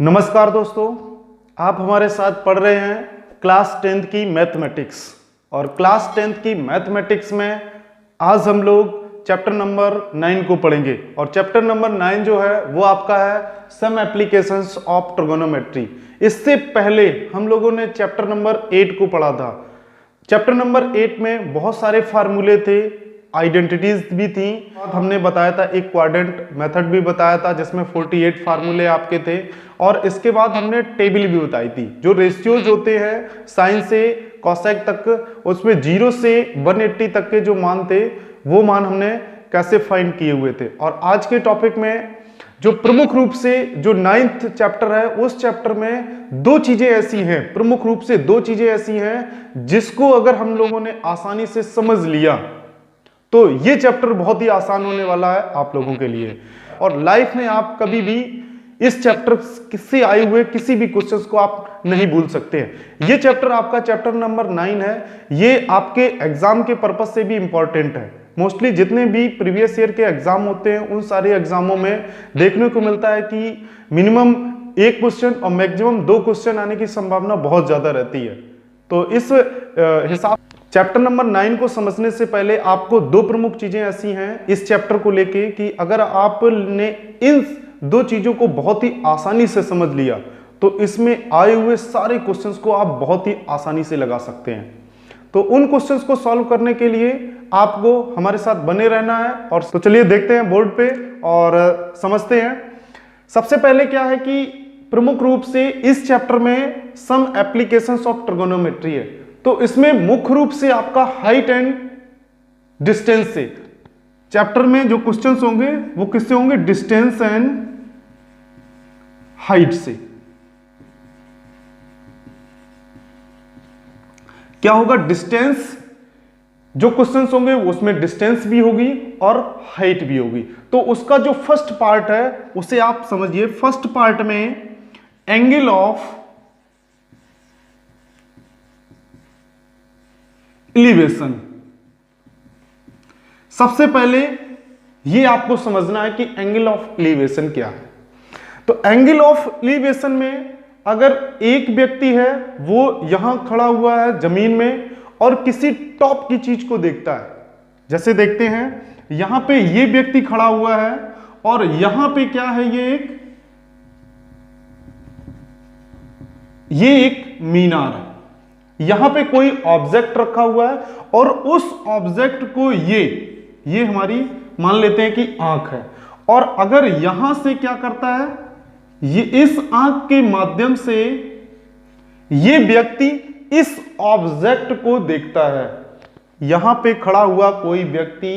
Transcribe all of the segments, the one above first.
नमस्कार दोस्तों, आप हमारे साथ पढ़ रहे हैं क्लास 10th की मैथमेटिक्स। और क्लास 10th की मैथमेटिक्स में आज हम लोग चैप्टर नंबर 9 को पढ़ेंगे। और चैप्टर नंबर 9 जो है वो आपका है सम एप्लीकेशंस ऑफ ट्रिगोनोमेट्री। इससे पहले हम लोगों ने चैप्टर नंबर 8 को पढ़ा था। चैप्टर नंबर 8 में बहुत सारे फार्मूले थे, आइडेंटिटीज भी थी। हमने बताया था एक क्वाड्रेंट मेथड भी बताया था जिसमें 48 फार्मूले आपके थे। और इसके बाद हमने टेबल भी बताई थी, जो रेशियोज होते हैं साइन से कॉसेक तक, उसमें 0 से 180 तक के जो मान थे वो मान हमने कैसे फाइंड किए हुए थे। और आज के टॉपिक में जो प्रमुख रूप से जो 9th चैप्टर है, उस चैप्टर में दो चीजें ऐसी हैं, प्रमुख रूप से दो चीजें ऐसी हैं जिसको अगर हम लोगों ने आसानी से समझ लिया तो ये चैप्टर बहुत ही आसान होने वाला है आप लोगों के लिए। और लाइफ में आप कभी भी इस चैप्टर से आए हुए किसी भी क्वेश्चंस को आप नहीं भूल सकते हैं। ये चैप्टर आपका चैप्टर नंबर 9 है। ये आपके एग्जाम के पर्पज से भी इंपॉर्टेंट है। मोस्टली जितने भी प्रीवियस ईयर के एग्जाम होते हैं उन सारे एग्जामों में देखने को मिलता है कि मिनिमम एक क्वेश्चन और मैक्सिमम 2 क्वेश्चन आने की संभावना बहुत ज्यादा रहती है। तो इस हिसाब चैप्टर नंबर 9 को समझने से पहले आपको दो प्रमुख चीजें ऐसी हैं इस चैप्टर को लेके कि अगर आपने इन दो चीजों को बहुत ही आसानी से समझ लिया तो इसमें आए हुए सारे क्वेश्चंस को आप बहुत ही आसानी से लगा सकते हैं। तो उन क्वेश्चंस को सॉल्व करने के लिए आपको हमारे साथ बने रहना है। और तो चलिए देखते हैं बोर्ड पे और समझते हैं। सबसे पहले क्या है कि प्रमुख रूप से इस चैप्टर में सम एप्लीकेशंस ऑफ ट्रिगोनोमेट्री है। तो इसमें मुख्य रूप से आपका हाइट एंड डिस्टेंस से चैप्टर में जो क्वेश्चंस होंगे वो किससे होंगे, डिस्टेंस एंड हाइट से। क्या होगा, डिस्टेंस जो क्वेश्चंस होंगे उसमें डिस्टेंस भी होगी और हाइट भी होगी। तो उसका जो फर्स्ट पार्ट है उसे आप समझिए। फर्स्ट पार्ट में एंगल ऑफ एलिवेशन। सबसे पहले ये आपको समझना है कि एंगल ऑफ एलिवेशन क्या है। तो एंगल ऑफ एलिवेशन में अगर एक व्यक्ति है वो यहां खड़ा हुआ है जमीन में और किसी टॉप की चीज को देखता है, जैसे देखते हैं यहां पे ये व्यक्ति खड़ा हुआ है और यहां पे क्या है, ये एक मीनार है। यहां पे कोई ऑब्जेक्ट रखा हुआ है और उस ऑब्जेक्ट को ये हमारी मान लेते हैं कि आंख है। और अगर यहां से क्या करता है, ये इस आंख के माध्यम से ये व्यक्ति इस ऑब्जेक्ट को देखता है। यहां पे खड़ा हुआ कोई व्यक्ति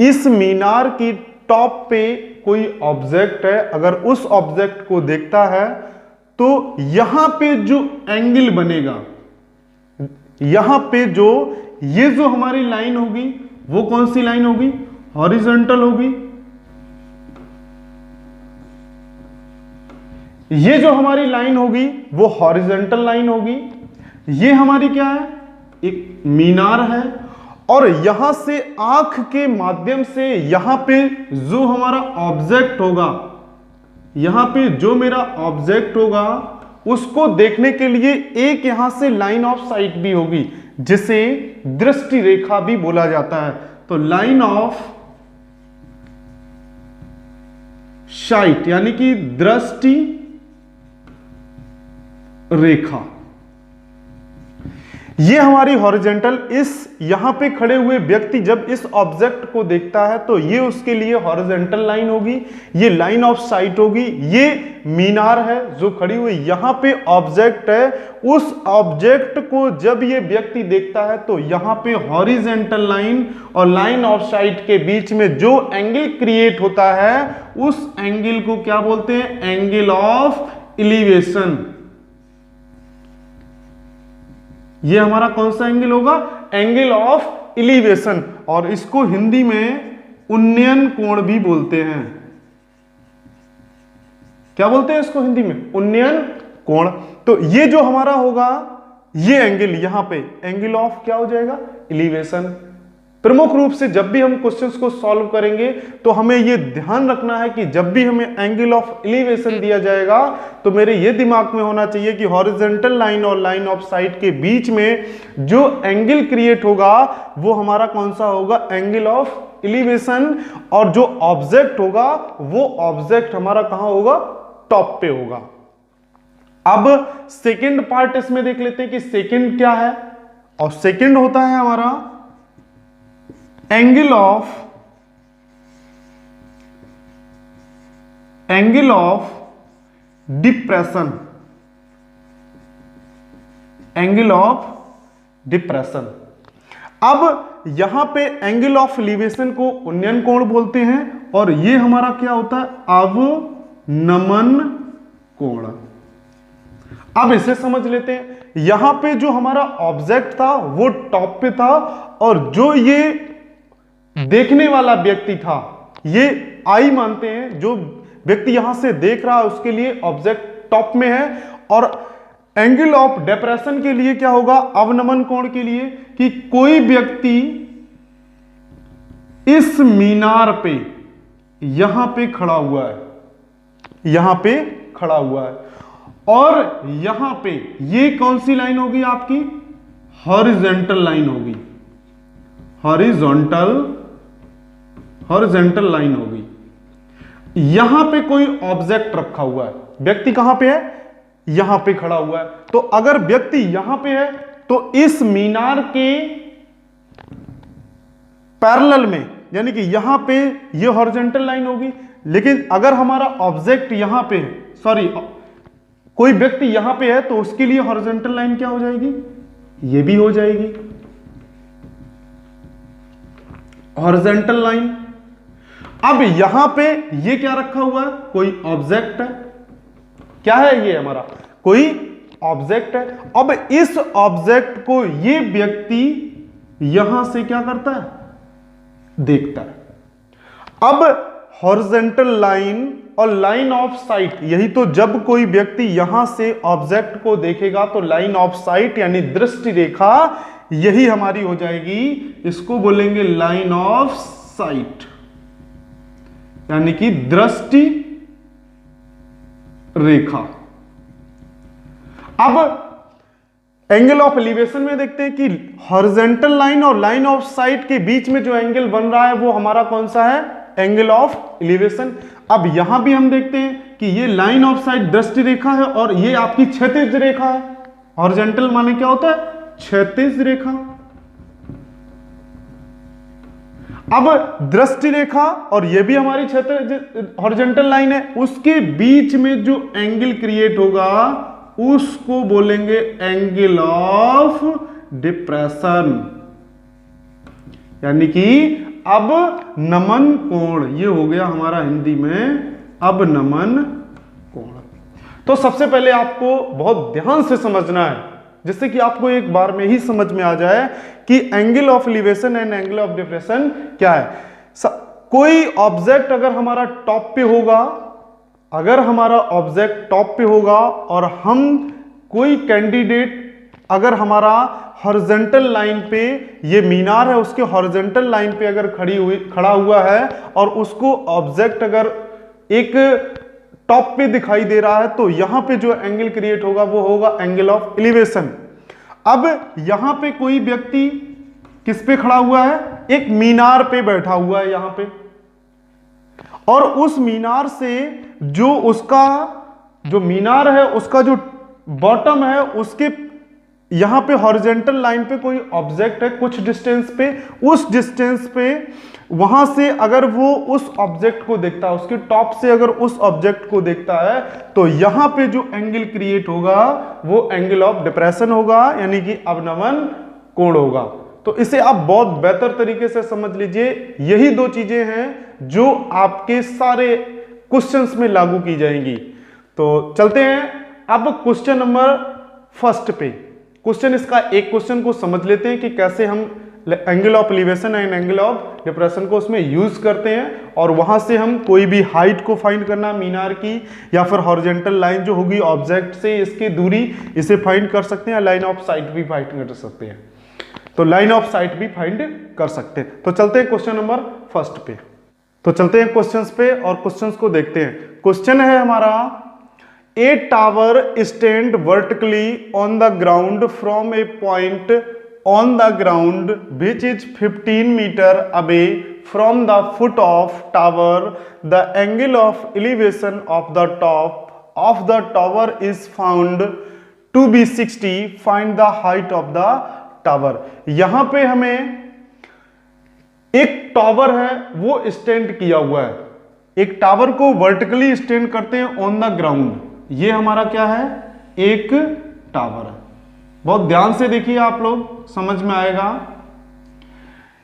इस मीनार की टॉप पे कोई ऑब्जेक्ट है, अगर उस ऑब्जेक्ट को देखता है तो यहां पे जो एंगल बनेगा, यहां पे ये जो हमारी लाइन होगी वो कौन सी लाइन होगी, हॉरिजॉन्टल होगी। ये जो हमारी लाइन होगी वो हॉरिजॉन्टल लाइन होगी। ये हमारी क्या है, एक मीनार है। और यहां से आंख के माध्यम से यहां पे जो हमारा ऑब्जेक्ट होगा, यहां पे जो मेरा ऑब्जेक्ट होगा उसको देखने के लिए एक यहां से लाइन ऑफ साइट भी होगी जिसे दृष्टि रेखा भी बोला जाता है। तो लाइन ऑफ साइट यानी कि दृष्टि रेखा, ये हमारी हॉरिजॉन्टल, इस यहां पे खड़े हुए व्यक्ति जब इस ऑब्जेक्ट को देखता है तो ये उसके लिए हॉरिजॉन्टल लाइन होगी, ये लाइन ऑफ साइट होगी। ये मीनार है जो खड़ी हुई, यहां पे ऑब्जेक्ट है, उस ऑब्जेक्ट को जब ये व्यक्ति देखता है तो यहां पे हॉरिजॉन्टल लाइन और लाइन ऑफ साइट के बीच में जो एंगल क्रिएट होता है उस एंगल को क्या बोलते हैं, एंगल ऑफ एलिवेशन। ये हमारा कौन सा एंगल होगा, एंगल ऑफ एलिवेशन। और इसको हिंदी में उन्नयन कोण भी बोलते हैं। क्या बोलते हैं इसको हिंदी में, उन्नयन कोण। तो ये जो हमारा होगा ये एंगल, यहां पे एंगल ऑफ क्या हो जाएगा, एलिवेशन। प्रमुख रूप से जब भी हम क्वेश्चंस को सॉल्व करेंगे तो हमें यह ध्यान रखना है कि जब भी हमें एंगल ऑफ एलिवेशन दिया जाएगा तो मेरे ये दिमाग में होना चाहिए कि हॉरिजॉन्टल लाइन और लाइन ऑफ साइट के बीच में जो एंगल क्रिएट होगा वो हमारा कौन सा होगा, एंगल ऑफ एलिवेशन, और जो ऑब्जेक्ट होगा वो ऑब्जेक्ट हमारा कहां होगा, टॉप पे होगा। अब सेकंड पार्ट इसमें देख लेते हैं कि सेकंड क्या है, और सेकंड होता है हमारा angle of depression, angle of depression. अब यहां पे एंगल ऑफ एलिवेशन को उन्नयन कोण बोलते हैं और ये हमारा क्या होता है, अवनमन कोण। अब इसे समझ लेते हैं, यहां पे जो हमारा ऑब्जेक्ट था वो टॉप पे था और जो ये देखने वाला व्यक्ति था, ये आई मानते हैं, जो व्यक्ति यहां से देख रहा है उसके लिए ऑब्जेक्ट टॉप में है, और एंगल ऑफ डिप्रेशन के लिए क्या होगा, अवनमन कोण के लिए, कि कोई व्यक्ति इस मीनार पे यहां पे खड़ा हुआ है, यहां पे खड़ा हुआ है, और यहां पे ये कौन सी लाइन होगी आपकी, हॉरिजॉन्टल लाइन होगी, हॉरिजॉन्टल लाइन होगी। यहां पे कोई ऑब्जेक्ट रखा हुआ है, व्यक्ति कहां पे है, यहां पे खड़ा हुआ है, तो अगर व्यक्ति यहां पे है तो इस मीनार के पैरेलल में, यानी कि यहां पे ये हॉरिजॉन्टल लाइन होगी, लेकिन अगर हमारा ऑब्जेक्ट यहां पे है, सॉरी कोई व्यक्ति यहां पे है तो उसके लिए हॉरिजॉन्टल लाइन क्या हो जाएगी, ये भी हो जाएगी हॉरिजॉन्टल लाइन। अब यहां पे ये क्या रखा हुआ है, कोई ऑब्जेक्ट है, क्या है ये हमारा, कोई ऑब्जेक्ट है। अब इस ऑब्जेक्ट को ये व्यक्ति यहां से क्या करता है, देखता है। अब हॉरिजॉन्टल लाइन और लाइन ऑफ साइट, यही तो जब कोई व्यक्ति यहां से ऑब्जेक्ट को देखेगा तो लाइन ऑफ साइट यानी दृष्टि रेखा यही हमारी हो जाएगी, इसको बोलेंगे लाइन ऑफ साइट, यानी कि दृष्टि रेखा। अब एंगल ऑफ एलिवेशन में देखते हैं कि हॉरिजॉन्टल लाइन और लाइन ऑफ साइट के बीच में जो एंगल बन रहा है वो हमारा कौन सा है, एंगल ऑफ एलिवेशन। अब यहां भी हम देखते हैं कि ये लाइन ऑफ साइट दृष्टि रेखा है और ये आपकी क्षैतिज रेखा है। हॉरिजॉन्टल माने क्या होता है, क्षैतिज रेखा। अब दृष्टि रेखा और ये भी हमारी क्षैतिज हॉरिजॉन्टल लाइन है, उसके बीच में जो एंगल क्रिएट होगा उसको बोलेंगे एंगल ऑफ डिप्रेशन, यानी कि अब नमन कोण। ये हो गया हमारा हिंदी में अब नमन कोण। तो सबसे पहले आपको बहुत ध्यान से समझना है, जिससे कि आपको एक बार में ही समझ में आ जाए कि angle of elevation and angle of depression क्या है। कोई ऑब्जेक्ट अगर हमारा टॉप पे होगा, अगर हमारा ऑब्जेक्ट टॉप पे होगा और हम कोई कैंडिडेट अगर हमारा हॉरिजॉन्टल लाइन पे, ये मीनार है उसके हॉरिजॉन्टल लाइन पे अगर खड़ा हुआ है और उसको ऑब्जेक्ट अगर एक टॉप पे दिखाई दे रहा है तो यहां पे जो एंगल क्रिएट होगा वो होगा एंगल ऑफ एलिवेशन। अब यहां पे कोई व्यक्ति किस पे खड़ा हुआ है, एक मीनार पे बैठा हुआ है यहां पे, और उस मीनार से जो उसका जो मीनार है उसका जो बॉटम है उसके यहां पे हॉरिजॉन्टल लाइन पे कोई ऑब्जेक्ट है कुछ डिस्टेंस पे, उस डिस्टेंस पे वहां से अगर वो उस ऑब्जेक्ट को देखता है, उसके टॉप से अगर उस ऑब्जेक्ट को देखता है तो यहां पे जो एंगल क्रिएट होगा वो एंगल ऑफ डिप्रेशन होगा, यानी कि अवनमन कोण होगा। तो इसे आप बहुत बेहतर तरीके से समझ लीजिए। यही दो चीजें हैं जो आपके सारे क्वेश्चंस में लागू की जाएंगी। तो चलते हैं अब क्वेश्चन नंबर फर्स्ट पे। क्वेश्चन इसका एक क्वेश्चन को समझ लेते हैं कि कैसे हम angle of elevation and angle of depression को उसमें यूज करते हैं, और वहां से हम कोई भी हाइट को फाइंड करना मीनार की या फिर हॉरिजॉन्टल लाइन जो होगी ऑब्जेक्ट से इसकी दूरी, इसे फाइंड कर सकते हैं, लाइन ऑफ साइट भी फाइंड कर सकते हैं। तो लाइन ऑफ साइट भी फाइंड कर सकते हैं। तो चलते हैं क्वेश्चन नंबर फर्स्ट पे। तो चलते हैं क्वेश्चंस पे और क्वेश्चंस को देखते हैं। क्वेश्चन है हमारा, a tower stand vertically on the ground from a point on the ground which is 15 metre away from the foot of tower, the angle of elevation of the top of the tower is found to be 60, find the height of the tower. यहां पे हमें एक tower है वो stand किया हुआ है, एक टावर को वर्टिकली स्टैंड करते हैं ऑन द ग्राउंड। ये हमारा क्या है, एक टावर है। बहुत ध्यान से देखिए आप लोग, समझ में आएगा।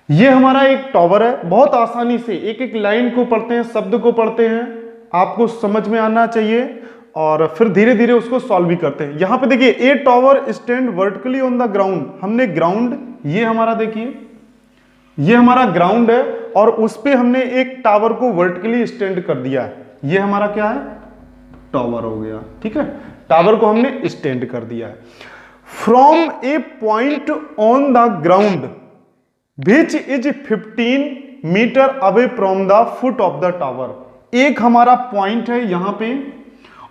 ये हमारा एक टावर है। बहुत आसानी से एक एक लाइन को पढ़ते हैं, शब्द को पढ़ते हैं, आपको समझ में आना चाहिए और फिर धीरे धीरे उसको सॉल्व भी करते हैं। यहां पे देखिए, ए tower stand vertically on the ground. हमने ग्राउंड, ये हमारा देखिए, ये हमारा ग्राउंड है और उस पे हमने एक टावर को वर्टिकली स्टैंड कर दिया है। ये हमारा क्या है, टावर हो गया। ठीक है, टावर को हमने स्टैंड कर दिया है। From a point on the ground which is 15 metre away from the foot of the tower. एक हमारा पॉइंट है यहां पे,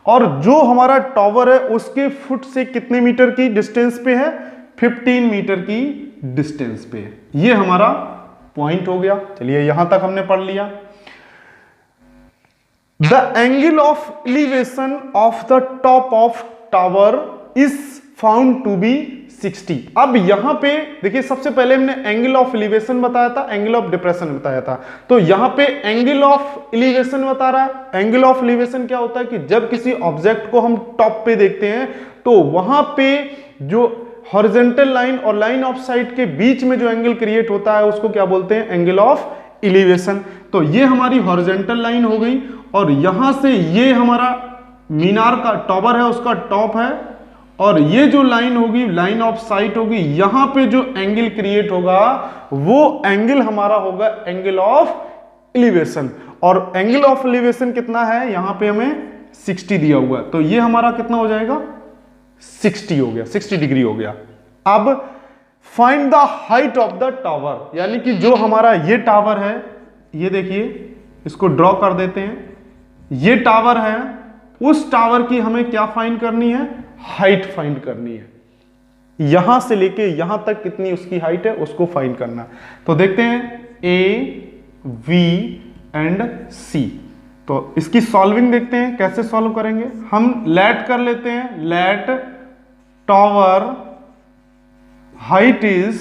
और जो हमारा टावर है उसके फुट से कितने मीटर की डिस्टेंस पे है, 15 मीटर की डिस्टेंस पे है। ये हमारा पॉइंट हो गया। चलिए यहां तक हमने पढ़ लिया। The angle of elevation of the top of tower is found to be 60। अब यहां पे देखिए, सबसे पहले हमने एंगल ऑफ एलिवेशन बताया था, एंगल ऑफ डिप्रेशन बताया था। तो यहां पे एंगल ऑफ एलिवेशन बता रहा है। एंगल ऑफ एलिवेशन क्या होता है कि जब किसी ऑब्जेक्ट को हम टॉप पे देखते हैं तो वहां पे जो हॉरिजॉन्टल लाइन और लाइन ऑफ साइट के बीच में जो एंगल क्रिएट होता है उसको क्या बोलते हैं, एंगल ऑफ एलिवेशन। तो ये हमारी हॉरिजॉन्टल लाइन हो गई, और यहां से ये हमारा मीनार का टावर है उसका टॉप है, और ये जो लाइन होगी, लाइन ऑफ साइट होगी, यहां पे जो एंगल क्रिएट होगा वो एंगल हमारा होगा एंगल ऑफ एलिवेशन। और एंगल ऑफ एलिवेशन कितना है, यहां पे हमें 60 दिया हुआ है। तो ये हमारा कितना हो जाएगा, 60 हो गया, 60 डिग्री हो गया। अब find the height of the tower, यानी कि जो हमारा ये टावर है, ये देखिए, इसको ड्रॉ कर देते हैं। ये टावर है, उस टावर की हमें क्या फाइंड करनी है, हाइट फाइंड करनी है। यहां से लेके यहां तक कितनी उसकी हाइट है उसको फाइंड करना। तो देखते हैं ए, वी एंड सी। तो इसकी सॉल्विंग देखते हैं कैसे सॉल्व करेंगे। हम लेट कर लेते हैं, let tower height is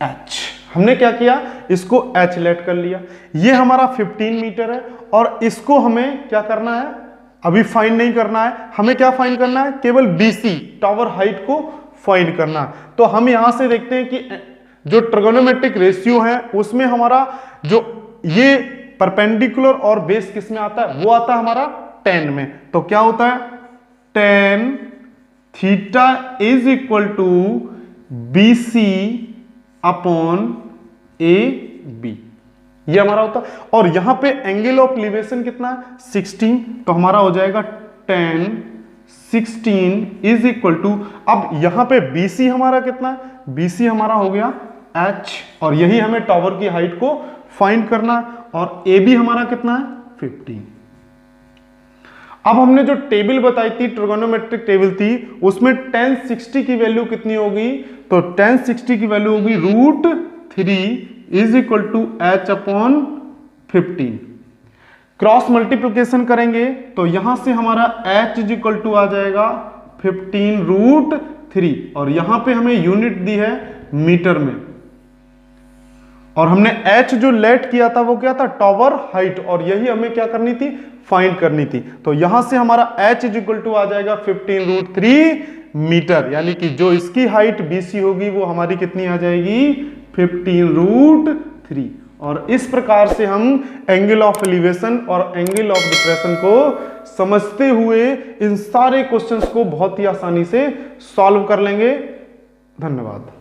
h। हमने क्या किया, इसको h लेट कर लिया। ये हमारा 15 मीटर है और इसको हमें क्या करना है, अभी फाइंड नहीं करना है, हमें क्या फाइंड करना है, केवल BC टावर हाइट को फाइंड करना है। तो हम यहां से देखते हैं कि जो ट्रिगोनोमेट्रिक रेशियो है उसमें हमारा जो ये परपेंडिकुलर और बेस किस में आता है, वो आता है हमारा tan में। तो क्या होता है, tan theta is equal to BC upon AB, ये हमारा होता है। और यहां पे एंगल ऑफ एलिवेशन कितना है, 16। तो हमारा हो जाएगा tan 16 इज इक्वल टू, अब यहां पे BC हमारा कितना है, BC हमारा हो गया h, और यही हमें टावर की हाइट को फाइंड करना है। और AB हमारा कितना है, 15। अब हमने जो टेबल बताई थी, ट्रिगोनोमेट्रिक टेबल थी, उसमें tan 60 की वैल्यू कितनी होगी, तो tan 60 की वैल्यू होगी √3 is equal to h upon 15। Cross multiplication करेंगे तो यहां से हमारा h इज इक्वल टू आ जाएगा 15 √3, और यहां पे हमें यूनिट दी है मीटर में, और हमने h जो लेट किया था वो क्या था, टावर हाइट, और यही हमें क्या करनी थी, फाइंड करनी थी। तो यहां से हमारा h इज इक्वल टू आ जाएगा 15 √3 मीटर, यानी कि जो इसकी हाइट BC होगी वो हमारी कितनी आ जाएगी, 15 √3। और इस प्रकार से हम एंगल ऑफ एलिवेशन और एंगल ऑफ डिप्रेशन को समझते हुए इन सारे क्वेश्चंस को बहुत ही आसानी से सॉल्व कर लेंगे। धन्यवाद।